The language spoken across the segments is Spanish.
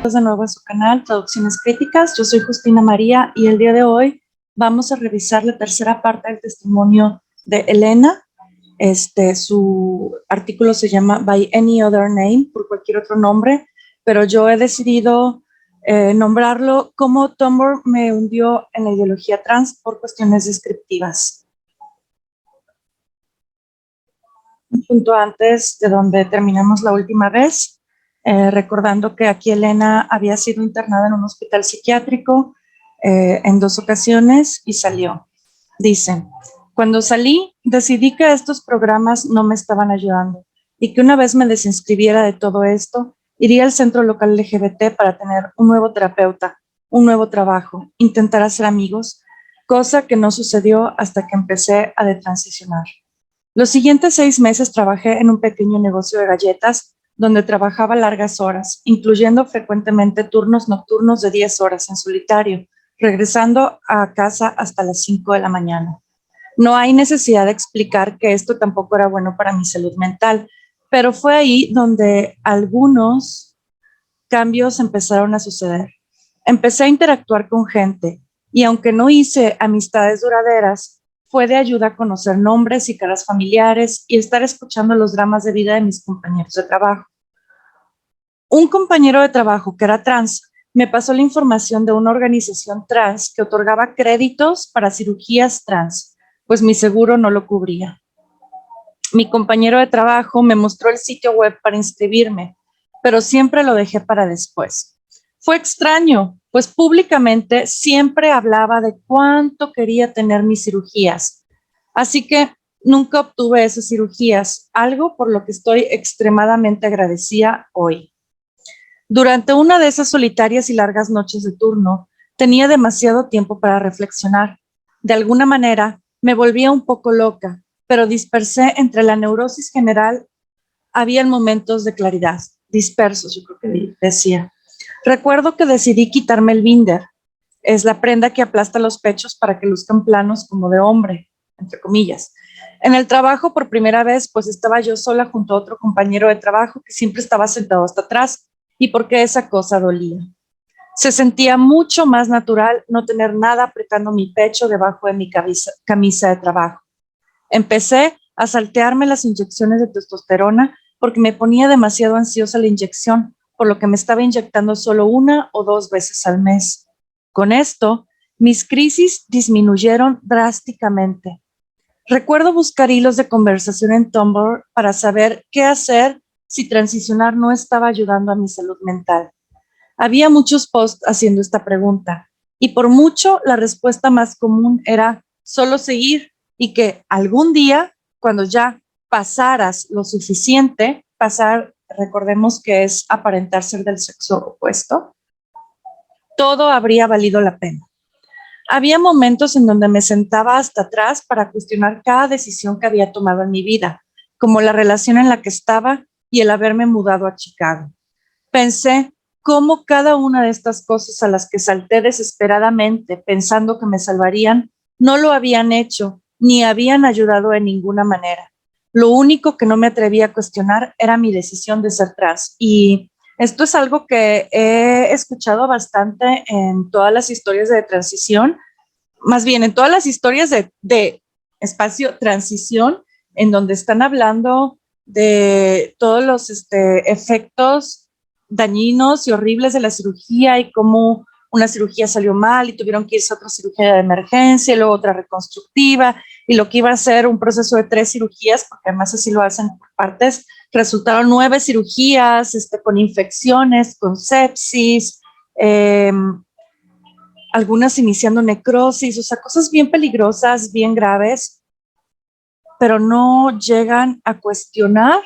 De nuevo a su canal Traducciones Críticas. Yo soy Justina María y el día de hoy vamos a revisar la tercera parte del testimonio de Elena. Su artículo se llama By Any Other Name, por cualquier otro nombre, pero yo he decidido nombrarlo como Tumblr me hundió en la ideología trans por cuestiones descriptivas. Un punto antes de donde terminamos la última vez. Recordando que aquí Elena había sido internada en un hospital psiquiátrico en 2 ocasiones y salió. Dice, cuando salí, decidí que estos programas no me estaban ayudando y que una vez me desinscribiera de todo esto, iría al centro local LGBT para tener un nuevo terapeuta, un nuevo trabajo, intentar hacer amigos, cosa que no sucedió hasta que empecé a detransicionar. Los siguientes 6 meses trabajé en un pequeño negocio de galletas donde trabajaba largas horas, incluyendo frecuentemente turnos nocturnos de 10 horas en solitario, regresando a casa hasta las 5 de la mañana. No hay necesidad de explicar que esto tampoco era bueno para mi salud mental, pero fue ahí donde algunos cambios empezaron a suceder. Empecé a interactuar con gente y aunque no hice amistades duraderas, fue de ayuda a conocer nombres y caras familiares y estar escuchando los dramas de vida de mis compañeros de trabajo. Un compañero de trabajo que era trans me pasó la información de una organización trans que otorgaba créditos para cirugías trans, pues mi seguro no lo cubría. Mi compañero de trabajo me mostró el sitio web para inscribirme, pero siempre lo dejé para después. Fue extraño, pues públicamente siempre hablaba de cuánto quería tener mis cirugías. Así que nunca obtuve esas cirugías, algo por lo que estoy extremadamente agradecida hoy. Durante una de esas solitarias y largas noches de turno, tenía demasiado tiempo para reflexionar. De alguna manera, me volvía un poco loca, pero dispersé entre la neurosis general. Había momentos de claridad, dispersos, yo creo que decía. Recuerdo que decidí quitarme el binder. Es la prenda que aplasta los pechos para que luzcan planos como de hombre, entre comillas. En el trabajo, por primera vez, pues estaba yo sola junto a otro compañero de trabajo que siempre estaba sentado hasta atrás y porque esa cosa dolía. Se sentía mucho más natural no tener nada apretando mi pecho debajo de mi camisa de trabajo. Empecé a saltearme las inyecciones de testosterona porque me ponía demasiado ansiosa la inyección, por lo que me estaba inyectando solo 1 o 2 veces al mes. Con esto, mis crisis disminuyeron drásticamente. Recuerdo buscar hilos de conversación en Tumblr para saber qué hacer si transicionar no estaba ayudando a mi salud mental. Había muchos posts haciendo esta pregunta y por mucho la respuesta más común era solo seguir y que algún día, cuando ya pasaras lo suficiente, pasar, recordemos que es aparentar ser del sexo opuesto, todo habría valido la pena. Había momentos en donde me sentaba hasta atrás para cuestionar cada decisión que había tomado en mi vida, como la relación en la que estaba y el haberme mudado a Chicago. Pensé cómo cada una de estas cosas a las que salté desesperadamente pensando que me salvarían, no lo habían hecho ni habían ayudado de ninguna manera. Lo único que no me atrevía a cuestionar era mi decisión de ser trans. Y esto es algo que he escuchado bastante en todas las historias de transición, más bien en todas las historias de espacio transición, en donde están hablando de todos los efectos dañinos y horribles de la cirugía y cómo una cirugía salió mal y tuvieron que irse a otra cirugía de emergencia y luego otra reconstructiva y lo que iba a ser un proceso de 3 cirugías, porque además así lo hacen por partes, resultaron 9 cirugías con infecciones, con sepsis, algunas iniciando necrosis, o sea, cosas bien peligrosas, bien graves, pero no llegan a cuestionar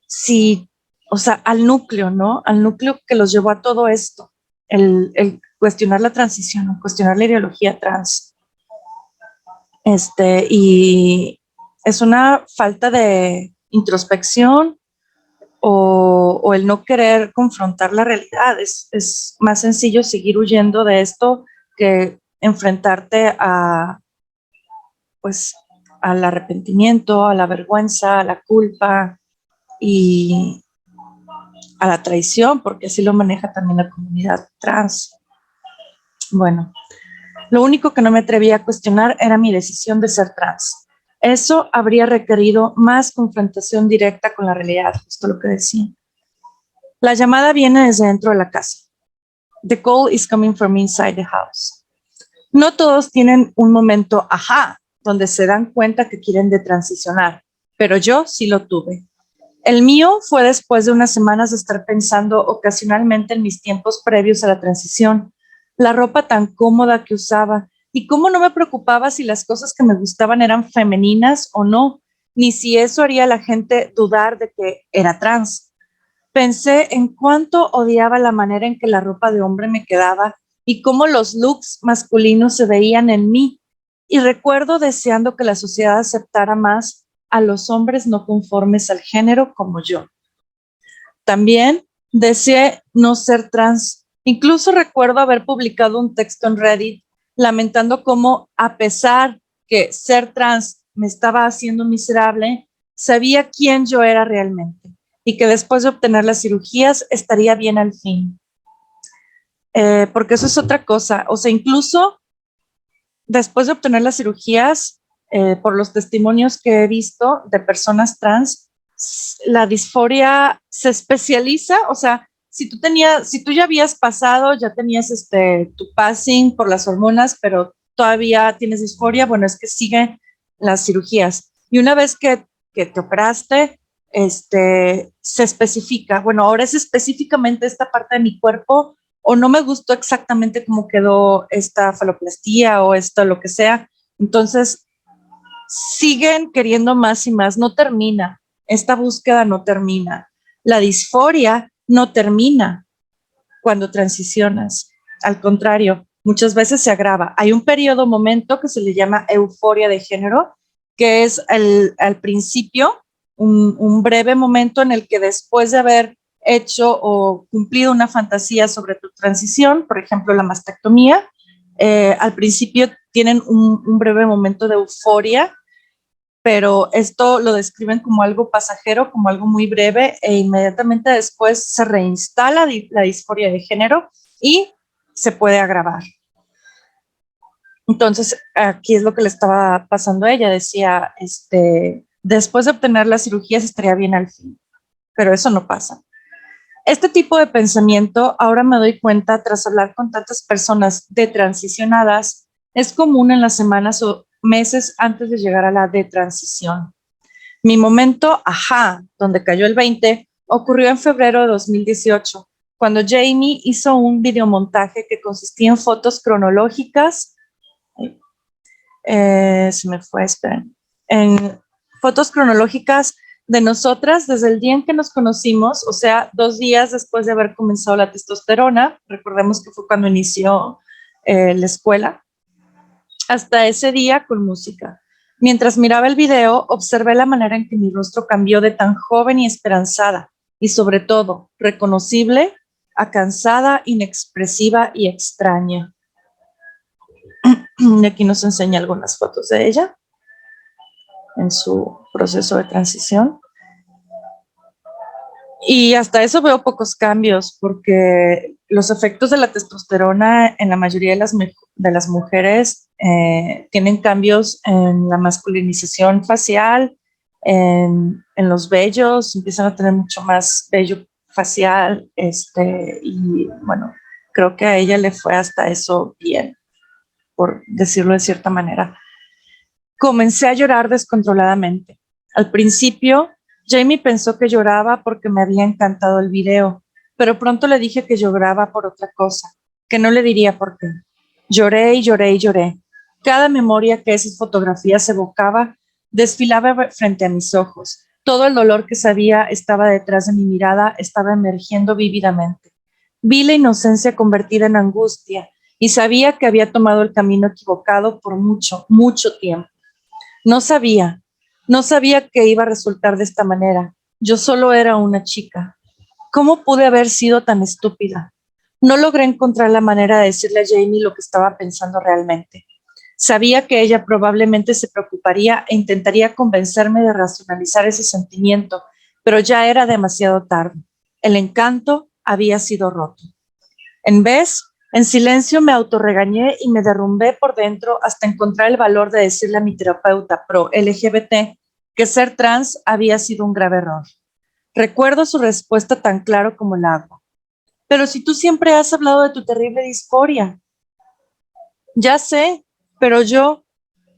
si, o sea, al núcleo, ¿no? Al núcleo que los llevó a todo esto, el cuestionar la transición, cuestionar la ideología trans. Y es una falta de introspección o el no querer confrontar la realidad. Es más sencillo seguir huyendo de esto que enfrentarte pues, al arrepentimiento, a la vergüenza, a la culpa y a la traición, porque así lo maneja también la comunidad trans. Bueno, lo único que no me atrevía a cuestionar era mi decisión de ser trans. Eso habría requerido más confrontación directa con la realidad, justo lo que decía. La llamada viene desde dentro de la casa. The call is coming from inside the house. No todos tienen un momento ajá, donde se dan cuenta que quieren detransicionar, pero yo sí lo tuve. El mío fue después de unas semanas de estar pensando ocasionalmente en mis tiempos previos a la transición, la ropa tan cómoda que usaba y cómo no me preocupaba si las cosas que me gustaban eran femeninas o no, ni si eso haría a la gente dudar de que era trans. Pensé en cuánto odiaba la manera en que la ropa de hombre me quedaba y cómo los looks masculinos se veían en mí. Y recuerdo deseando que la sociedad aceptara más a los hombres no conformes al género como yo. También deseé no ser trans. Incluso recuerdo haber publicado un texto en Reddit lamentando cómo, a pesar que ser trans me estaba haciendo miserable, sabía quién yo era realmente y que después de obtener las cirugías estaría bien al fin. Porque eso es otra cosa. O sea, incluso después de obtener las cirugías, por los testimonios que he visto de personas trans, la disforia se especializa, o sea, si tú ya habías pasado, ya tenías tu passing por las hormonas, pero todavía tienes disforia, bueno, es que siguen las cirugías. Y una vez que te operaste, se especifica, bueno, ahora es específicamente esta parte de mi cuerpo o no me gustó exactamente cómo quedó esta faloplastía o esto, lo que sea. Entonces, siguen queriendo más y más, no termina. Esta búsqueda no termina. La disforia no termina cuando transicionas. Al contrario, muchas veces se agrava. Hay un periodo, momento que se le llama euforia de género, que es al principio, un breve momento en el que después de haber hecho o cumplido una fantasía sobre tu transición, por ejemplo, la mastectomía, al principio tienen un breve momento de euforia, pero esto lo describen como algo pasajero, como algo muy breve, e inmediatamente después se reinstala la disforia de género y se puede agravar. Entonces, aquí es lo que le estaba pasando a ella. Decía, después de obtener las cirugías estaría bien al fin, pero eso no pasa. Este tipo de pensamiento, ahora me doy cuenta, tras hablar con tantas personas detransicionadas, es común en las semanas o meses antes de llegar a la detransición. Mi momento, ajá, donde cayó el 20, ocurrió en febrero de 2018, cuando Jamie hizo un videomontaje que consistía en fotos cronológicas, se me fue, esperen, en fotos cronológicas de nosotras desde el día en que nos conocimos, o sea, 2 días después de haber comenzado la testosterona, recordemos que fue cuando inició la escuela, hasta ese día con música. Mientras miraba el video, observé la manera en que mi rostro cambió de tan joven y esperanzada, y sobre todo, reconocible, a cansada, inexpresiva y extraña. Y aquí nos enseña algunas fotos de ella en su proceso de transición. Y hasta eso veo pocos cambios, porque los efectos de la testosterona en la mayoría de las mujeres tienen cambios en la masculinización facial, en los vellos, empiezan a tener mucho más vello facial, y bueno, creo que a ella le fue hasta eso bien, por decirlo de cierta manera. Comencé a llorar descontroladamente. Al principio, Jamie pensó que lloraba porque me había encantado el video, pero pronto le dije que lloraba por otra cosa, que no le diría por qué. Lloré y lloré y lloré. Cada memoria que esas fotografías evocaba desfilaba frente a mis ojos. Todo el dolor que sabía estaba detrás de mi mirada, estaba emergiendo vívidamente. Vi la inocencia convertida en angustia y sabía que había tomado el camino equivocado por mucho, mucho tiempo. No sabía, no sabía que iba a resultar de esta manera. Yo solo era una chica. ¿Cómo pude haber sido tan estúpida? No logré encontrar la manera de decirle a Jamie lo que estaba pensando realmente. Sabía que ella probablemente se preocuparía e intentaría convencerme de racionalizar ese sentimiento, pero ya era demasiado tarde. El encanto había sido roto. En silencio me autorregañé y me derrumbé por dentro hasta encontrar el valor de decirle a mi terapeuta pro LGBT que ser trans había sido un grave error. Recuerdo su respuesta tan claro como el agua. Pero si tú siempre has hablado de tu terrible disforia. Ya sé, pero yo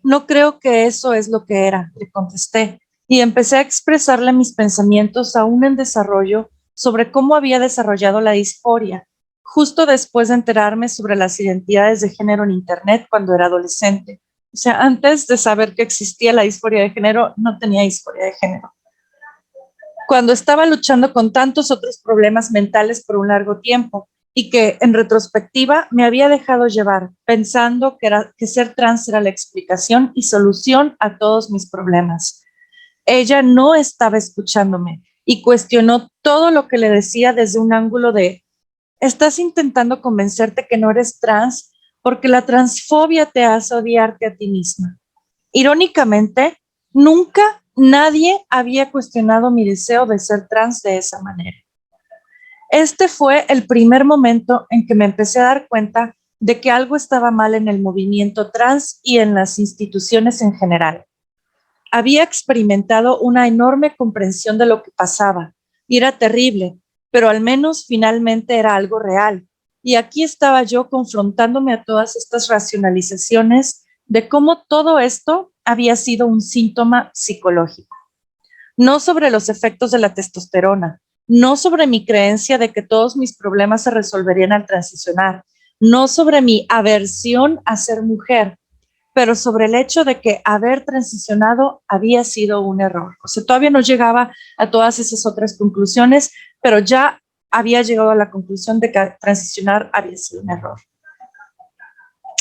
no creo que eso es lo que era, le contesté, y empecé a expresarle mis pensamientos aún en desarrollo sobre cómo había desarrollado la disforia, justo después de enterarme sobre las identidades de género en Internet cuando era adolescente. O sea, antes de saber que existía la disforia de género, no tenía disforia de género. Cuando estaba luchando con tantos otros problemas mentales por un largo tiempo y que en retrospectiva me había dejado llevar pensando que ser trans era la explicación y solución a todos mis problemas. Ella no estaba escuchándome y cuestionó todo lo que le decía desde un ángulo de: estás intentando convencerte que no eres trans porque la transfobia te hace odiarte a ti misma. Irónicamente, nunca nadie había cuestionado mi deseo de ser trans de esa manera. Este fue el primer momento en que me empecé a dar cuenta de que algo estaba mal en el movimiento trans y en las instituciones en general. Había experimentado una enorme comprensión de lo que pasaba y era terrible, pero al menos finalmente era algo real. Y aquí estaba yo confrontándome a todas estas racionalizaciones de cómo todo esto había sido un síntoma psicológico. No sobre los efectos de la testosterona, no sobre mi creencia de que todos mis problemas se resolverían al transicionar, no sobre mi aversión a ser mujer, pero sobre el hecho de que haber transicionado había sido un error. O sea, todavía no llegaba a todas esas otras conclusiones, pero ya había llegado a la conclusión de que transicionar había sido un error.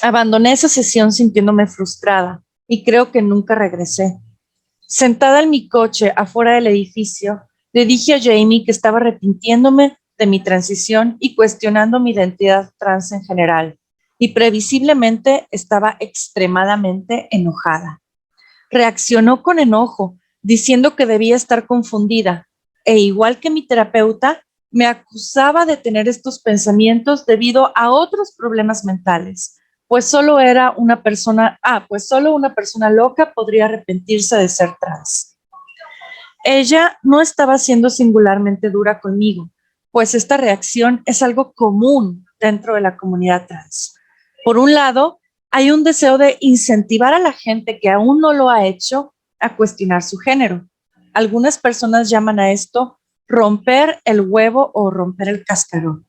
Abandoné esa sesión sintiéndome frustrada y creo que nunca regresé. Sentada en mi coche afuera del edificio, le dije a Jamie que estaba arrepintiéndome de mi transición y cuestionando mi identidad trans en general, y previsiblemente estaba extremadamente enojada. Reaccionó con enojo, diciendo que debía estar confundida, e igual que mi terapeuta, me acusaba de tener estos pensamientos debido a otros problemas mentales, pues solo una persona loca podría arrepentirse de ser trans. Ella no estaba siendo singularmente dura conmigo, pues esta reacción es algo común dentro de la comunidad trans. Por un lado, hay un deseo de incentivar a la gente que aún no lo ha hecho a cuestionar su género. Algunas personas llaman a esto romper el huevo o romper el cascarón.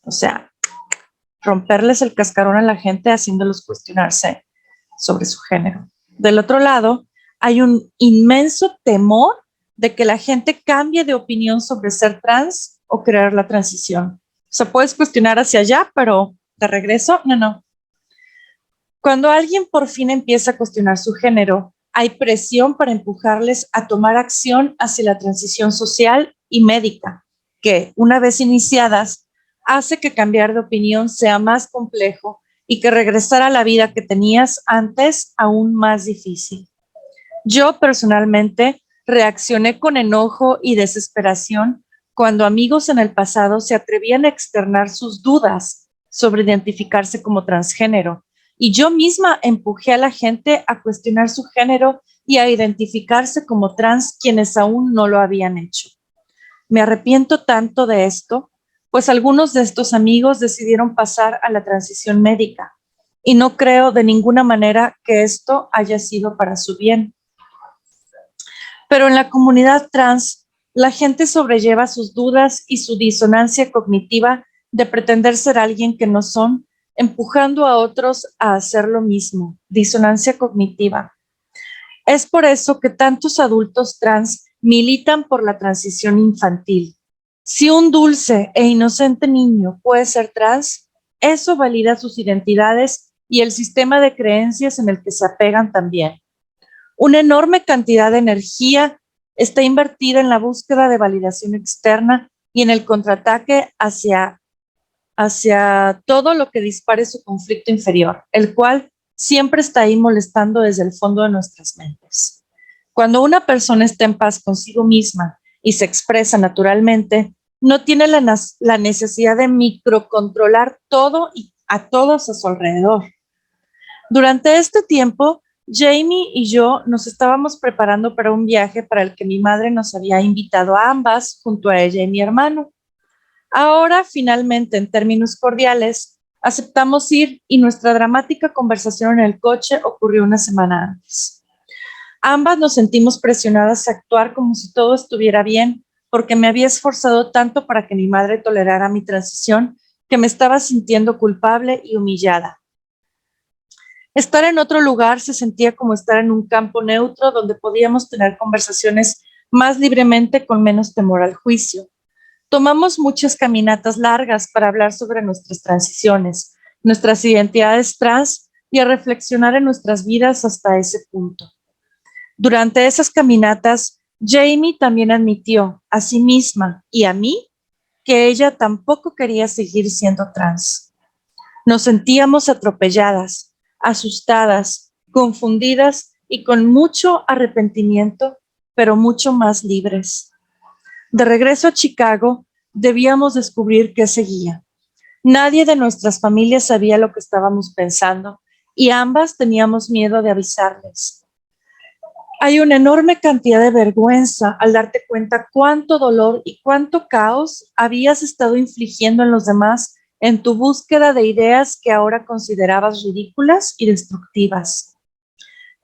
O sea, romperles el cascarón a la gente haciéndolos cuestionarse sobre su género. Del otro lado, hay un inmenso temor de que la gente cambie de opinión sobre ser trans o crear la transición. O sea, puedes cuestionar hacia allá, pero de regreso, no. Cuando alguien por fin empieza a cuestionar su género, hay presión para empujarles a tomar acción hacia la transición social y médica, que, una vez iniciadas, hace que cambiar de opinión sea más complejo y que regresar a la vida que tenías antes aún más difícil. Yo personalmente reaccioné con enojo y desesperación cuando amigos en el pasado se atrevían a externar sus dudas sobre identificarse como transgénero, y yo misma empujé a la gente a cuestionar su género y a identificarse como trans quienes aún no lo habían hecho. Me arrepiento tanto de esto, pues algunos de estos amigos decidieron pasar a la transición médica y no creo de ninguna manera que esto haya sido para su bien. Pero en la comunidad trans, la gente sobrelleva sus dudas y su disonancia cognitiva de pretender ser alguien que no son, empujando a otros a hacer lo mismo. Disonancia cognitiva. Es por eso que tantos adultos trans militan por la transición infantil. Si un dulce e inocente niño puede ser trans, eso valida sus identidades y el sistema de creencias en el que se apegan también. Una enorme cantidad de energía está invertida en la búsqueda de validación externa y en el contraataque hacia todo lo que dispare su conflicto inferior, el cual siempre está ahí molestando desde el fondo de nuestras mentes. Cuando una persona está en paz consigo misma y se expresa naturalmente, no tiene la necesidad de microcontrolar todo y a todos a su alrededor. Durante este tiempo, Jamie y yo nos estábamos preparando para un viaje para el que mi madre nos había invitado a ambas, junto a ella y mi hermano. Ahora, finalmente, en términos cordiales, aceptamos ir y nuestra dramática conversación en el coche ocurrió una semana antes. Ambas nos sentimos presionadas a actuar como si todo estuviera bien, porque me había esforzado tanto para que mi madre tolerara mi transición que me estaba sintiendo culpable y humillada. Estar en otro lugar se sentía como estar en un campo neutro donde podíamos tener conversaciones más libremente con menos temor al juicio. Tomamos muchas caminatas largas para hablar sobre nuestras transiciones, nuestras identidades trans y a reflexionar en nuestras vidas hasta ese punto. Durante esas caminatas, Jamie también admitió a sí misma y a mí que ella tampoco quería seguir siendo trans. Nos sentíamos atropelladas, asustadas, confundidas y con mucho arrepentimiento, pero mucho más libres. De regreso a Chicago, debíamos descubrir qué seguía. Nadie de nuestras familias sabía lo que estábamos pensando y ambas teníamos miedo de avisarles. Hay una enorme cantidad de vergüenza al darte cuenta cuánto dolor y cuánto caos habías estado infligiendo en los demás en tu búsqueda de ideas que ahora considerabas ridículas y destructivas.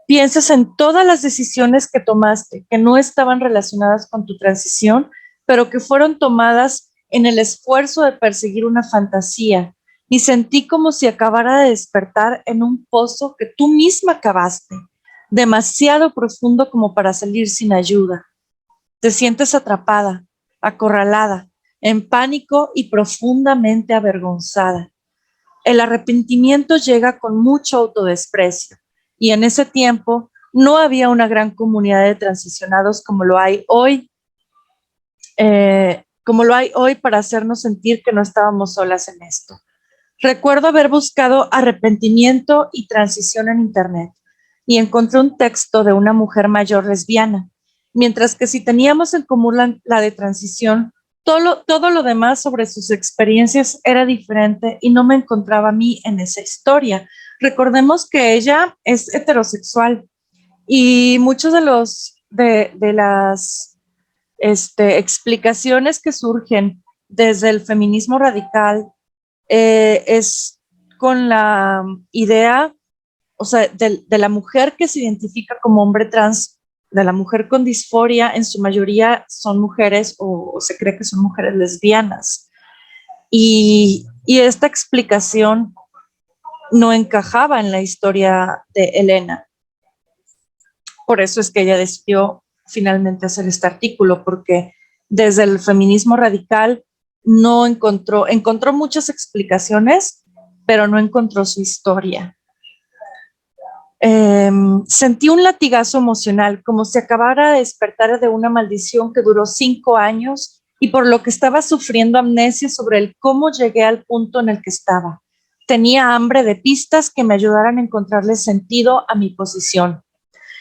Piensas en todas las decisiones que tomaste que no estaban relacionadas con tu transición, pero que fueron tomadas en el esfuerzo de perseguir una fantasía, y sentí como si acabara de despertar en un pozo que tú misma cavaste, demasiado profundo como para salir sin ayuda. Te sientes atrapada, acorralada, en pánico y profundamente avergonzada. El arrepentimiento llega con mucho autodesprecio, y en ese tiempo no había una gran comunidad de transicionados como lo hay hoy, para hacernos sentir que no estábamos solas en esto. Recuerdo haber buscado arrepentimiento y transición en internet y encontré un texto de una mujer mayor lesbiana, mientras que si teníamos en común la de transición, todo lo demás sobre sus experiencias era diferente y no me encontraba a mí en esa historia. Recordemos que ella es heterosexual y muchos de las explicaciones que surgen desde el feminismo radical es con la idea, o sea, de la mujer que se identifica como hombre trans, de la mujer con disforia, en su mayoría son mujeres o se cree que son mujeres lesbianas. Y esta explicación no encajaba en la historia de Elena. Por eso es que ella decidió finalmente hacer este artículo, porque desde el feminismo radical no encontró muchas explicaciones, pero no encontró su historia. Sentí un latigazo emocional, como si acabara de despertar de una maldición que duró 5 años y por lo que estaba sufriendo amnesia sobre el cómo llegué al punto en el que estaba. Tenía hambre de pistas que me ayudaran a encontrarle sentido a mi posición.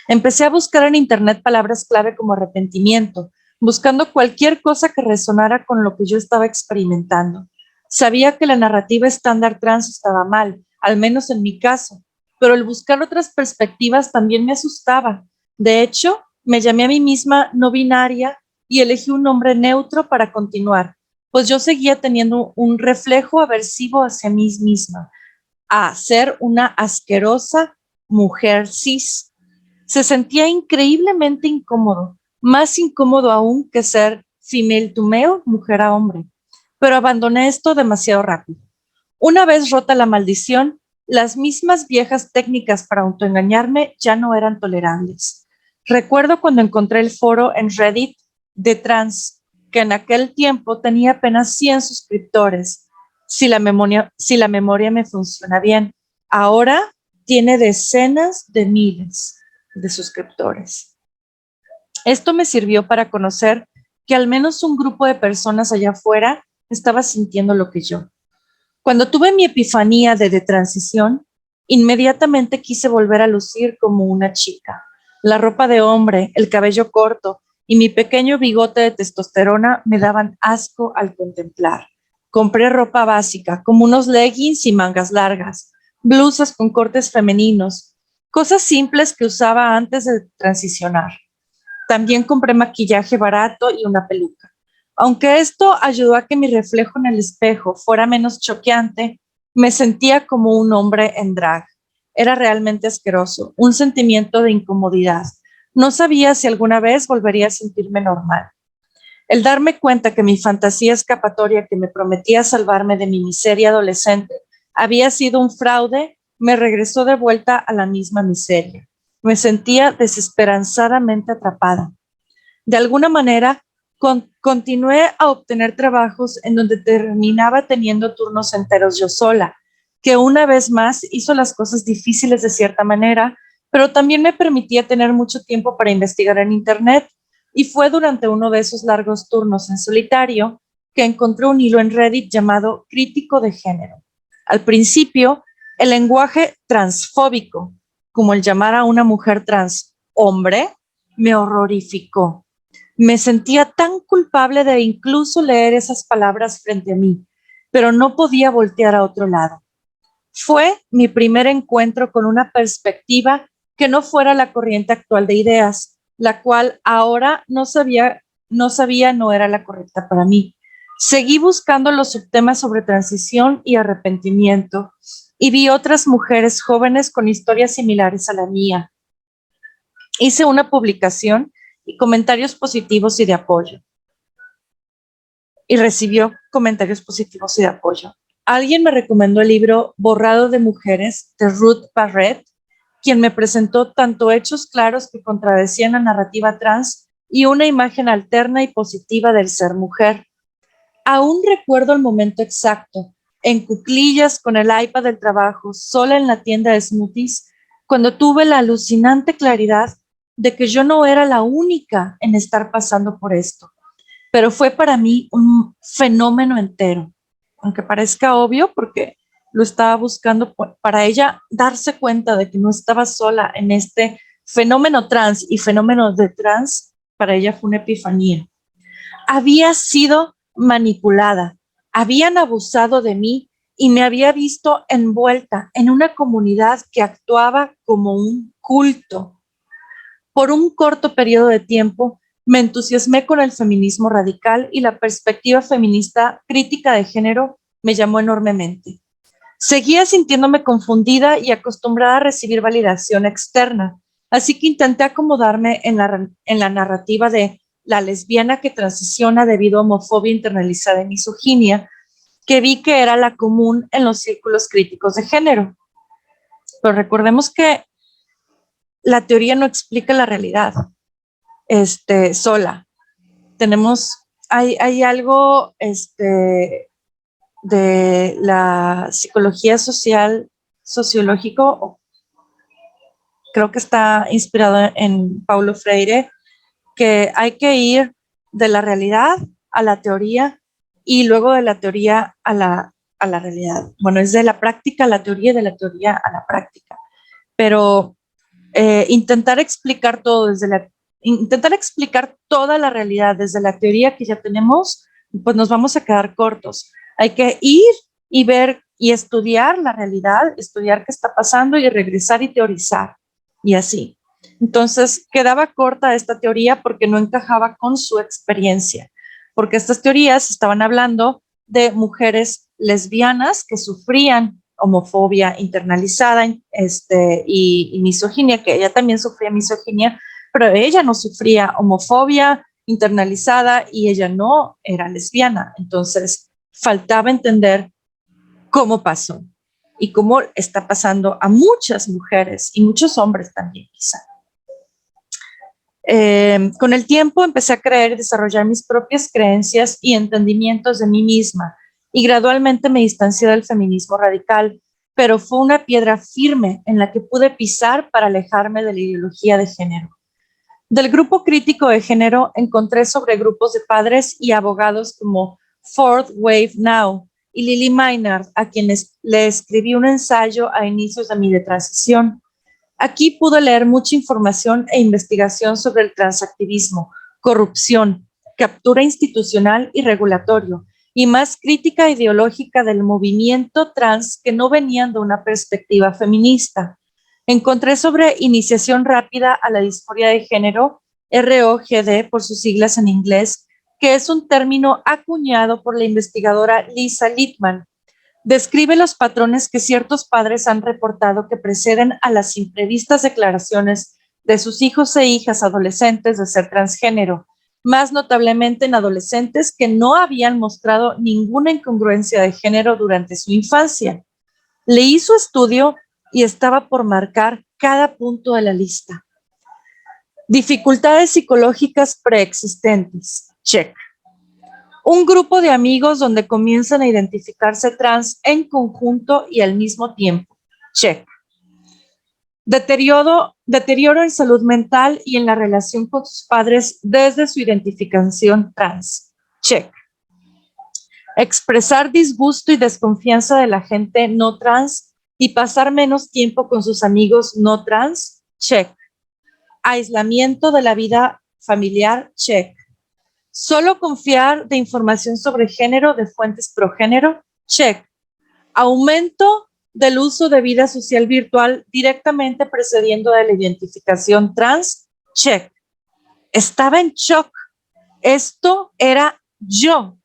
Empecé a buscar en internet palabras clave como arrepentimiento, buscando cualquier cosa que resonara con lo que yo estaba experimentando. Sabía que la narrativa estándar trans estaba mal, al menos en mi caso, pero el buscar otras perspectivas también me asustaba. De hecho, me llamé a mí misma no binaria y elegí un nombre neutro para continuar, pues yo seguía teniendo un reflejo aversivo hacia mí misma, a ser una asquerosa mujer cis. Se sentía increíblemente incómodo, más incómodo aún que ser female to male, mujer a hombre, pero abandoné esto demasiado rápido. Una vez rota la maldición, las mismas viejas técnicas para autoengañarme ya no eran tolerables. Recuerdo cuando encontré el foro en Reddit de trans, que en aquel tiempo tenía apenas 100 suscriptores, si la memoria me funciona bien. Ahora tiene decenas de miles de suscriptores. Esto me sirvió para conocer que al menos un grupo de personas allá afuera estaba sintiendo lo que yo. Cuando tuve mi epifanía de transición, inmediatamente quise volver a lucir como una chica. La ropa de hombre, el cabello corto y mi pequeño bigote de testosterona me daban asco al contemplar. Compré ropa básica, como unos leggings y mangas largas, blusas con cortes femeninos, cosas simples que usaba antes de transicionar. También compré maquillaje barato y una peluca. Aunque esto ayudó a que mi reflejo en el espejo fuera menos choqueante, me sentía como un hombre en drag. Era realmente asqueroso, un sentimiento de incomodidad. No sabía si alguna vez volvería a sentirme normal. El darme cuenta que mi fantasía escapatoria que me prometía salvarme de mi miseria adolescente había sido un fraude, me regresó de vuelta a la misma miseria. Me sentía desesperanzadamente atrapada. De alguna manera, continué a obtener trabajos en donde terminaba teniendo turnos enteros yo sola, que una vez más hizo las cosas difíciles de cierta manera, pero también me permitía tener mucho tiempo para investigar en Internet. Y fue durante uno de esos largos turnos en solitario que encontré un hilo en Reddit llamado Crítico de Género. Al principio, el lenguaje transfóbico, como el llamar a una mujer trans hombre, me horrorificó. Me sentía tan culpable de incluso leer esas palabras frente a mí, pero no podía voltear a otro lado. Fue mi primer encuentro con una perspectiva que no fuera la corriente actual de ideas, la cual ahora no era la correcta para mí. Seguí buscando los subtemas sobre transición y arrepentimiento y vi otras mujeres jóvenes con historias similares a la mía. Hice una publicación y comentarios positivos y de apoyo. Y recibió comentarios positivos y de apoyo. Alguien me recomendó el libro Borrado de Mujeres de Ruth Barrett, quien me presentó tanto hechos claros que contradecían la narrativa trans y una imagen alterna y positiva del ser mujer. Aún recuerdo el momento exacto, en cuclillas con el iPad del trabajo, sola en la tienda de smoothies, cuando tuve la alucinante claridad de que yo no era la única en estar pasando por esto, pero fue para mí un fenómeno entero, aunque parezca obvio porque lo estaba buscando para ella darse cuenta de que no estaba sola en este fenómeno trans y fenómeno de trans, para ella fue una epifanía. Había sido manipulada, habían abusado de mí y me había visto envuelta en una comunidad que actuaba como un culto. Por un corto periodo de tiempo, me entusiasmé con el feminismo radical y la perspectiva feminista crítica de género me llamó enormemente. Seguía sintiéndome confundida y acostumbrada a recibir validación externa, así que intenté acomodarme en la narrativa de la lesbiana que transiciona debido a homofobia internalizada y misoginia, que vi que era la común en los círculos críticos de género. Pero recordemos que la teoría no explica la realidad sola. Hay algo de la psicología social, sociológico, creo que está inspirado en Paulo Freire, que hay que ir de la realidad a la teoría y luego de la teoría a la realidad. Bueno, es de la práctica a la teoría y de la teoría a la práctica. Pero intentar explicar toda la realidad desde la teoría que ya tenemos, pues nos vamos a quedar cortos. Hay que ir y ver y estudiar la realidad, estudiar qué está pasando y regresar y teorizar. Y así. Entonces, quedaba corta esta teoría porque no encajaba con su experiencia, porque estas teorías estaban hablando de mujeres lesbianas que sufrían homofobia internalizada y misoginia, que ella también sufría misoginia, pero ella no sufría homofobia internalizada y ella no era lesbiana. Entonces, faltaba entender cómo pasó y cómo está pasando a muchas mujeres y muchos hombres también, quizá. Con el tiempo empecé a creer y desarrollar mis propias creencias y entendimientos de mí misma y gradualmente me distancié del feminismo radical, pero fue una piedra firme en la que pude pisar para alejarme de la ideología de género. Del grupo crítico de género encontré sobre grupos de padres y abogados como Fourth Wave Now y Lily Maynard, a quienes le escribí un ensayo a inicios de mi transición. Aquí pude leer mucha información e investigación sobre el transactivismo, corrupción, captura institucional y regulatorio, y más crítica ideológica del movimiento trans que no venían de una perspectiva feminista. Encontré sobre iniciación rápida a la disforia de género, ROGD por sus siglas en inglés, que es un término acuñado por la investigadora Lisa Littman. Describe los patrones que ciertos padres han reportado que preceden a las imprevistas declaraciones de sus hijos e hijas adolescentes de ser transgénero, más notablemente en adolescentes que no habían mostrado ninguna incongruencia de género durante su infancia. Leí su estudio y estaba por marcar cada punto de la lista. Dificultades psicológicas preexistentes. Check. Un grupo de amigos donde comienzan a identificarse trans en conjunto y al mismo tiempo. Check. Deterioro en salud mental y en la relación con sus padres desde su identificación trans. Check. Expresar disgusto y desconfianza de la gente no trans y pasar menos tiempo con sus amigos no trans. Check. Aislamiento de la vida familiar. Check. Solo confiar de información sobre género de fuentes progénero. Check. Aumento del uso de vida social virtual directamente precediendo de la identificación trans. Check. Estaba en shock. Esto era yo.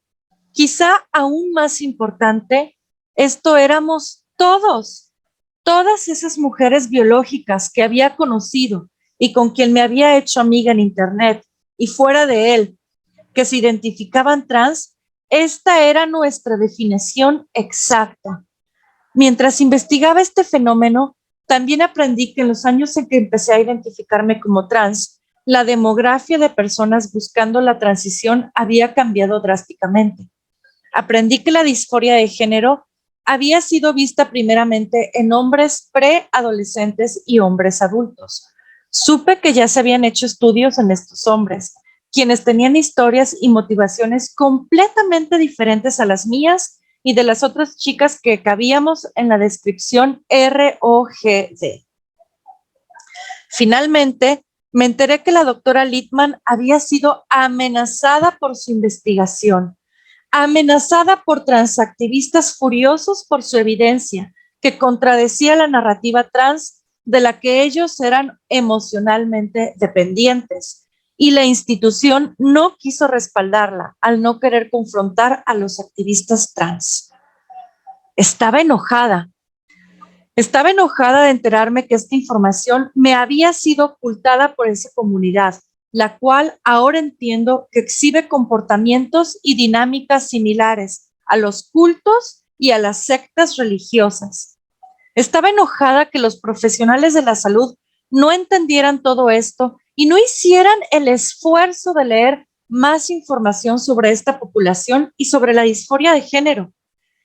Quizá aún más importante, esto éramos todos. Todas esas mujeres biológicas que había conocido y con quien me había hecho amiga en internet y fuera de él, que se identificaban trans, esta era nuestra definición exacta. Mientras investigaba este fenómeno, también aprendí que en los años en que empecé a identificarme como trans, la demografía de personas buscando la transición había cambiado drásticamente. Aprendí que la disforia de género había sido vista primeramente en hombres preadolescentes y hombres adultos. Supe que ya se habían hecho estudios en estos hombres, quienes tenían historias y motivaciones completamente diferentes a las mías y de las otras chicas que cabíamos en la descripción ROGD. Finalmente, me enteré que la doctora Littman había sido amenazada por su investigación, amenazada por transactivistas furiosos por su evidencia, que contradecía la narrativa trans de la que ellos eran emocionalmente dependientes. Y la institución no quiso respaldarla al no querer confrontar a los activistas trans. Estaba enojada de enterarme que esta información me había sido ocultada por esa comunidad, la cual ahora entiendo que exhibe comportamientos y dinámicas similares a los cultos y a las sectas religiosas. Estaba enojada que los profesionales de la salud no entendieran todo esto y no hicieran el esfuerzo de leer más información sobre esta población y sobre la disforia de género.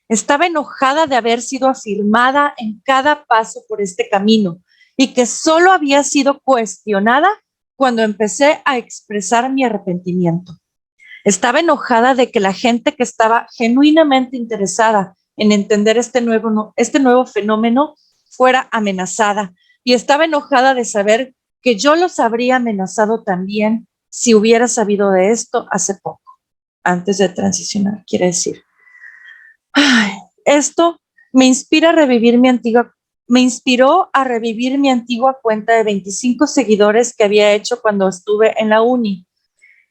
Estaba enojada de haber sido afirmada en cada paso por este camino y que solo había sido cuestionada cuando empecé a expresar mi arrepentimiento. Estaba enojada de que la gente que estaba genuinamente interesada en entender este nuevo fenómeno fuera amenazada, y estaba enojada de saber que yo los habría amenazado también si hubiera sabido de esto hace poco, antes de transicionar, quiere decir. Esto me inspiró a revivir mi antigua cuenta de 25 seguidores que había hecho cuando estuve en la uni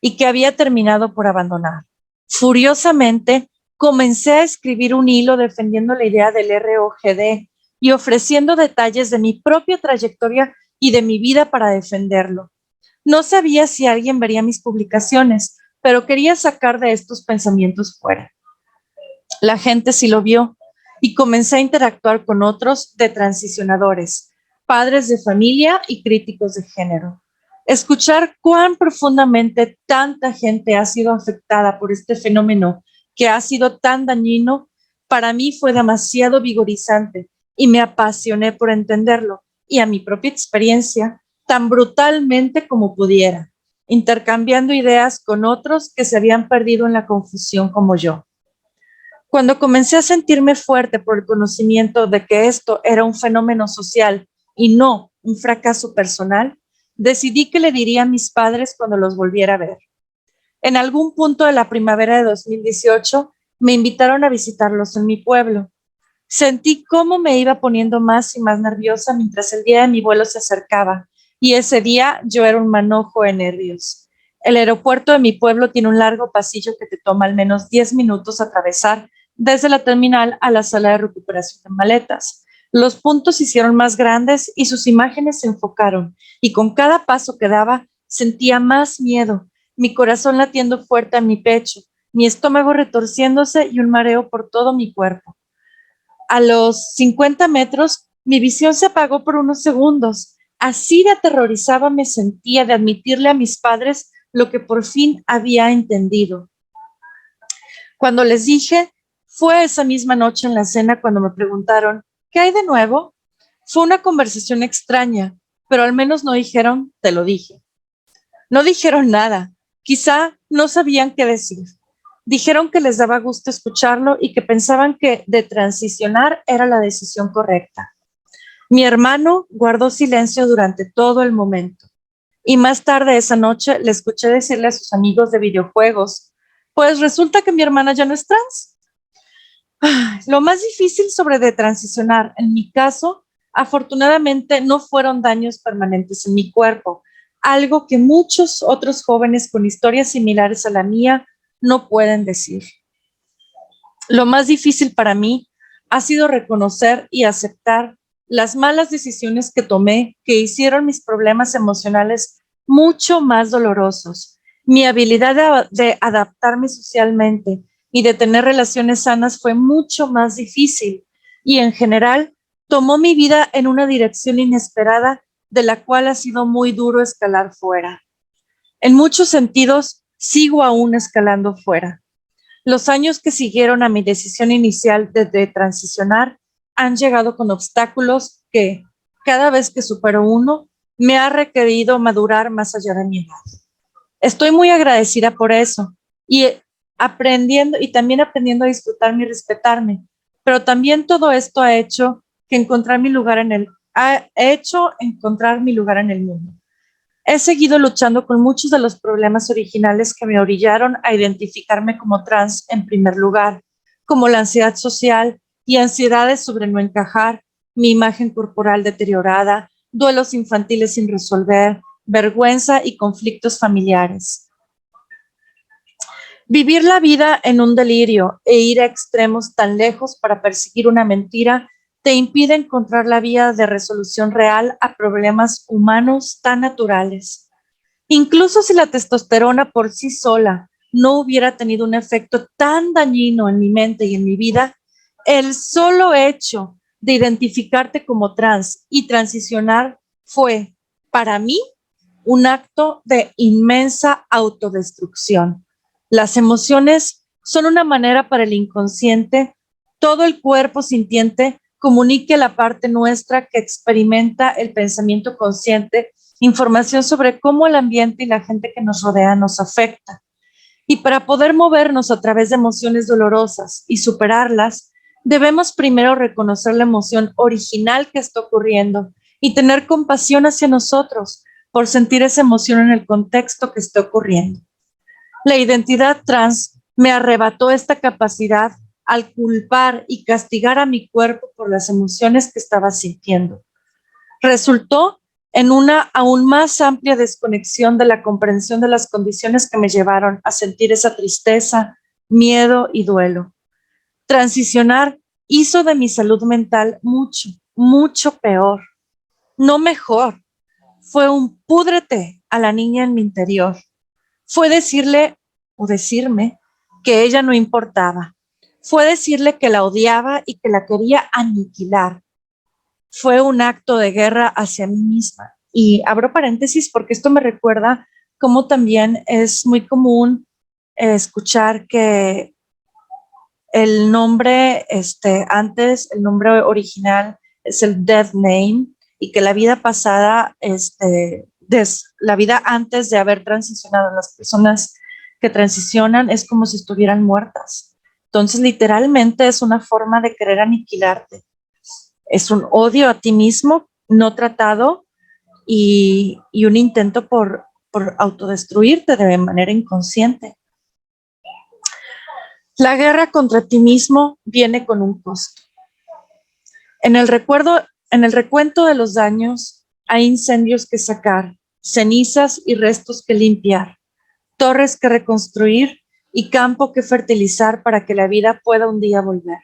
y que había terminado por abandonar. Furiosamente, comencé a escribir un hilo defendiendo la idea del ROGD y ofreciendo detalles de mi propia trayectoria y de mi vida para defenderlo. No sabía si alguien vería mis publicaciones, pero quería sacar de estos pensamientos fuera. La gente sí lo vio y comencé a interactuar con otros de transicionadores, padres de familia y críticos de género. Escuchar cuán profundamente tanta gente ha sido afectada por este fenómeno que ha sido tan dañino, para mí fue demasiado vigorizante y me apasioné por entenderlo y a mi propia experiencia tan brutalmente como pudiera, intercambiando ideas con otros que se habían perdido en la confusión como yo. Cuando comencé a sentirme fuerte por el conocimiento de que esto era un fenómeno social y no un fracaso personal, decidí que le diría a mis padres cuando los volviera a ver. En algún punto de la primavera de 2018 me invitaron a visitarlos en mi pueblo. Sentí cómo me iba poniendo más y más nerviosa mientras el día de mi vuelo se acercaba, y ese día yo era un manojo de nervios. El aeropuerto de mi pueblo tiene un largo pasillo que te toma al menos 10 minutos atravesar desde la terminal a la sala de recuperación de maletas. Los puntos se hicieron más grandes y sus imágenes se enfocaron, y con cada paso que daba sentía más miedo, mi corazón latiendo fuerte en mi pecho, mi estómago retorciéndose y un mareo por todo mi cuerpo. A los 50 metros, mi visión se apagó por unos segundos. Así de aterrorizada me sentía de admitirle a mis padres lo que por fin había entendido. Cuando les dije, fue esa misma noche en la cena cuando me preguntaron, ¿qué hay de nuevo? Fue una conversación extraña, pero al menos no dijeron, te lo dije. No dijeron nada, quizá no sabían qué decir. Dijeron que les daba gusto escucharlo y que pensaban que de transicionar era la decisión correcta. Mi hermano guardó silencio durante todo el momento. Y más tarde esa noche le escuché decirle a sus amigos de videojuegos, pues resulta que mi hermana ya no es trans. Lo más difícil sobre de transicionar, en mi caso, afortunadamente no fueron daños permanentes en mi cuerpo, algo que muchos otros jóvenes con historias similares a la mía no pueden decir. Lo más difícil para mí ha sido reconocer y aceptar las malas decisiones que tomé que hicieron mis problemas emocionales mucho más dolorosos. Mi habilidad de adaptarme socialmente y de tener relaciones sanas fue mucho más difícil y en general tomó mi vida en una dirección inesperada de la cual ha sido muy duro escalar fuera. En muchos sentidos, sigo aún escalando fuera. Los años que siguieron a mi decisión inicial de transicionar han llegado con obstáculos que, cada vez que supero uno, me ha requerido madurar más allá de mi edad. Estoy muy agradecida por eso y también aprendiendo a disfrutarme y respetarme, pero también todo esto ha hecho encontrar mi lugar en el mundo. He seguido luchando con muchos de los problemas originales que me orillaron a identificarme como trans en primer lugar, como la ansiedad social y ansiedades sobre no encajar, mi imagen corporal deteriorada, duelos infantiles sin resolver, vergüenza y conflictos familiares. Vivir la vida en un delirio e ir a extremos tan lejos para perseguir una mentira te impide encontrar la vía de resolución real a problemas humanos tan naturales. Incluso si la testosterona por sí sola no hubiera tenido un efecto tan dañino en mi mente y en mi vida, el solo hecho de identificarte como trans y transicionar fue, para mí, un acto de inmensa autodestrucción. Las emociones son una manera para el inconsciente, todo el cuerpo sintiente comunique a la parte nuestra que experimenta el pensamiento consciente información sobre cómo el ambiente y la gente que nos rodea nos afecta. Y para poder movernos a través de emociones dolorosas y superarlas, debemos primero reconocer la emoción original que está ocurriendo y tener compasión hacia nosotros por sentir esa emoción en el contexto que está ocurriendo. La identidad trans me arrebató esta capacidad al culpar y castigar a mi cuerpo por las emociones que estaba sintiendo. Resultó en una aún más amplia desconexión de la comprensión de las condiciones que me llevaron a sentir esa tristeza, miedo y duelo. Transicionar hizo de mi salud mental mucho, mucho peor. No mejor. Fue un púdrete a la niña en mi interior. Fue decirle o decirme que ella no importaba. Fue decirle que la odiaba y que la quería aniquilar. Fue un acto de guerra hacia mí misma. Y abro paréntesis porque esto me recuerda cómo también es muy común escuchar que el nombre, el nombre original es el death name y que la vida pasada, la vida antes de haber transicionado, las personas que transicionan es como si estuvieran muertas. Entonces, literalmente es una forma de querer aniquilarte. Es un odio a ti mismo no tratado y un intento por autodestruirte de manera inconsciente. La guerra contra ti mismo viene con un costo. En el recuento de los daños, hay incendios que sacar, cenizas y restos que limpiar, torres que reconstruir y campo que fertilizar para que la vida pueda un día volver.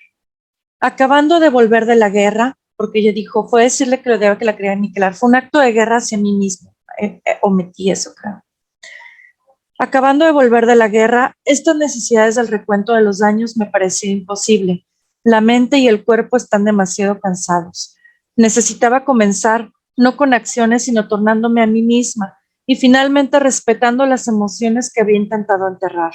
Acabando de volver de la guerra, porque ella dijo, fue decirle que lo deba que la quería aniquilar, fue un acto de guerra hacia mí mismo. Omití eso, creo. Acabando de volver de la guerra, estas necesidades del recuento de los daños me parecía imposible. La mente y el cuerpo están demasiado cansados. Necesitaba comenzar, no con acciones, sino tornándome a mí misma y finalmente respetando las emociones que había intentado enterrar.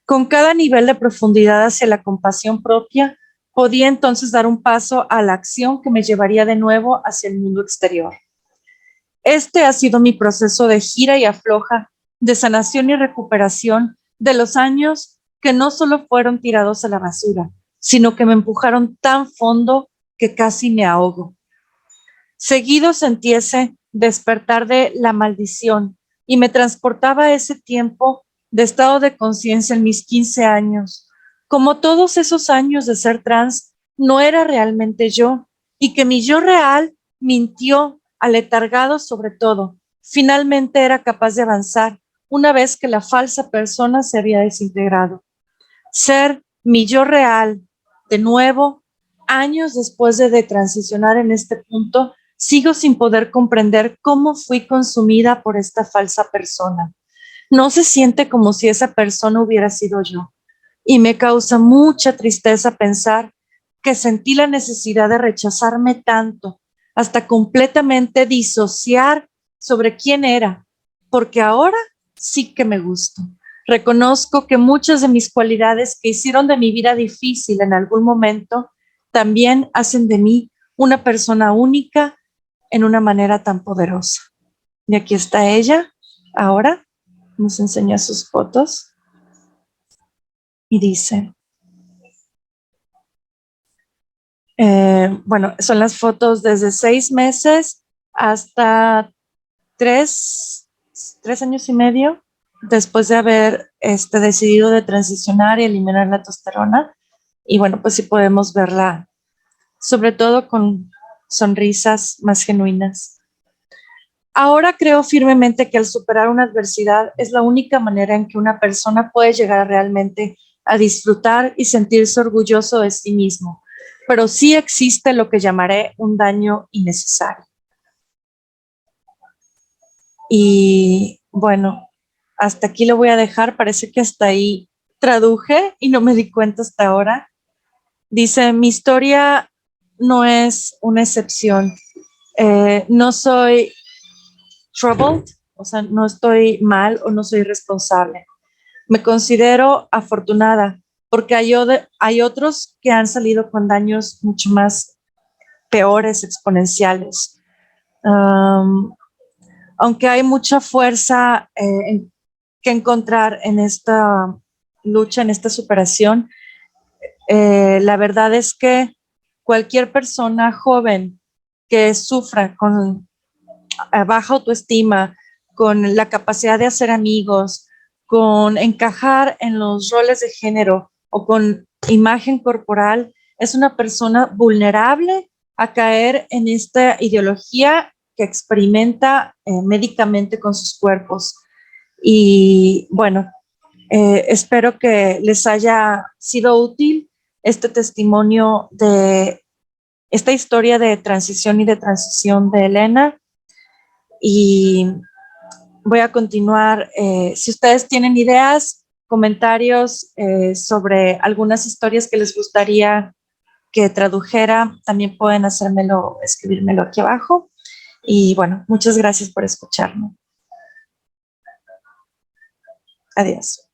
Con cada nivel de profundidad hacia la compasión propia, podía entonces dar un paso a la acción que me llevaría de nuevo hacia el mundo exterior. Este ha sido mi proceso de gira y afloja, de sanación y recuperación de los años que no solo fueron tirados a la basura, sino que me empujaron tan fondo que casi me ahogo. Seguido sentí ese despertar de la maldición y me transportaba a ese tiempo de estado de conciencia en mis 15 años, como todos esos años de ser trans no era realmente yo y que mi yo real mintió, aletargado sobre todo. Finalmente era capaz de avanzar una vez que la falsa persona se había desintegrado. Ser mi yo real, de nuevo, años después de transicionar en este punto, sigo sin poder comprender cómo fui consumida por esta falsa persona. No se siente como si esa persona hubiera sido yo. Y me causa mucha tristeza pensar que sentí la necesidad de rechazarme tanto, hasta completamente disociar sobre quién era, porque ahora sí que me gusto. Reconozco que muchas de mis cualidades que hicieron de mi vida difícil en algún momento también hacen de mí una persona única en una manera tan poderosa. Y aquí está ella, ahora nos enseña sus fotos y dice, bueno, son las fotos desde 6 meses hasta 3 años y medio después de haber decidido de transicionar y eliminar la testosterona. Y bueno, pues sí podemos verla, sobre todo con sonrisas más genuinas. Ahora creo firmemente que al superar una adversidad es la única manera en que una persona puede llegar realmente a disfrutar y sentirse orgulloso de sí mismo, pero sí existe lo que llamaré un daño innecesario. Y bueno, hasta aquí lo voy a dejar, parece que hasta ahí traduje y no me di cuenta hasta ahora. Dice, mi historia no es una excepción, no soy troubled, o sea, no estoy mal o no soy responsable. Me considero afortunada porque hay otros que han salido con daños mucho más peores, exponenciales. Aunque hay mucha fuerza que encontrar en esta lucha, en esta superación, la verdad es que cualquier persona joven que sufra con baja autoestima, con la capacidad de hacer amigos, con encajar en los roles de género o con imagen corporal, es una persona vulnerable a caer en esta ideología que experimenta médicamente con sus cuerpos. Y bueno, espero que les haya sido útil este testimonio de esta historia de transición y de transición de Elena. Y voy a continuar. Si ustedes tienen ideas, comentarios sobre algunas historias que les gustaría que tradujera, también pueden hacérmelo, escribírmelo aquí abajo. Y bueno, muchas gracias por escucharme. Adiós.